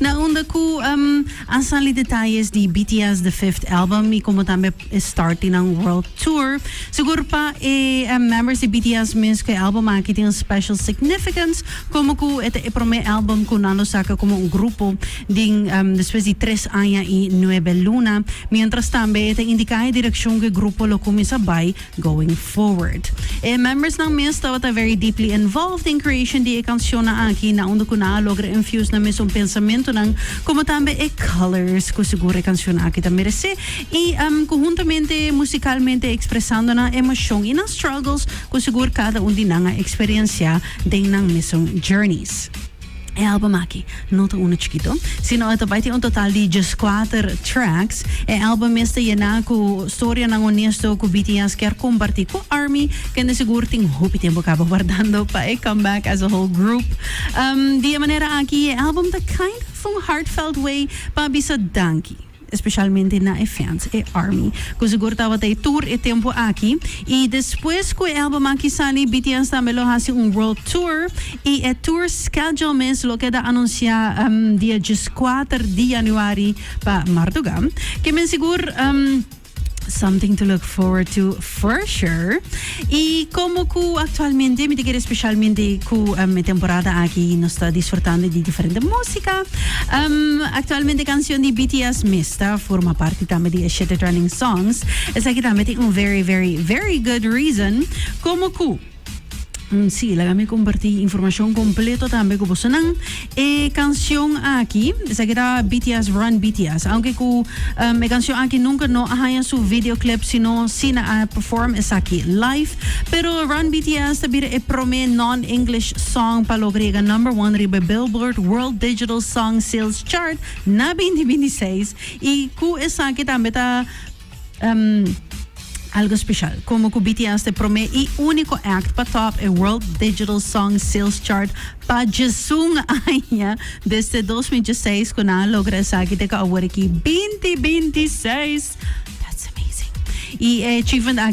naunda ko ang sali detalles di BTS The Fifth Album y como también starting ng world tour. Siguro pa members di BTS means kay album makita yung special significance como ko ito iprome album ko nano saka como un grupo ding después de 3 años y 9 luna mientras también ito indicay direksyon ke grupo lo kumisabay going forward. Members ng Mist tawa very deeply involved in creation di kansyon na aki na undo ko na logra infuse na misong pensamento ng como tambe colors ko siguro kansyon na kita merece y conjuntamente musicalmente expresando na emosyon in ang struggles ko siguro kada undi na nga eksperyensya din ng misong journeys. Album aqui, nota uno chiquito. Sino ito ba un total di just 4 tracks. Album este yana ko storya ng honesto ko BTS kaya comparti ko ARMY kaya siguro ting hopi tempo ka guardando pa comeback as a whole group. Di manera aki album the kind of heartfelt way pa bisa danki. Especialmente na fans ARMY. Kung siguro tawa tayo tour tempo aqui e después ko album aqui sali BTS também lo hasi un world tour e tour schedule mes lo queda anuncia dia 4 de Januari pa Martugam que men siguro something to look forward to for sure. Y como ku actualmente, mi tigre especialmente ku temporada aquí nos está disfrutando de diferente música. Actualmente canción de BTS Mista forma parte también de Shit Running Songs. Es aquí también un very, very, very good reason como ku sí, lagami compartir información completo también como sonan canción aquí esa que era BTS Run BTS aunque ku canción aquí nunca no haya su videoclip sino sina perform es aquí live pero Run BTS tabir prome non-English song palogrega #1 ribe Billboard World Digital Song Sales Chart na 2026 y ku esa que también ta algo especial, como que BTS te promete y único act pa top World Digital Song Sales Chart pa jesung año desde 2016 con na logra sa kita ka award ki 2026. That's amazing. Y achievement agi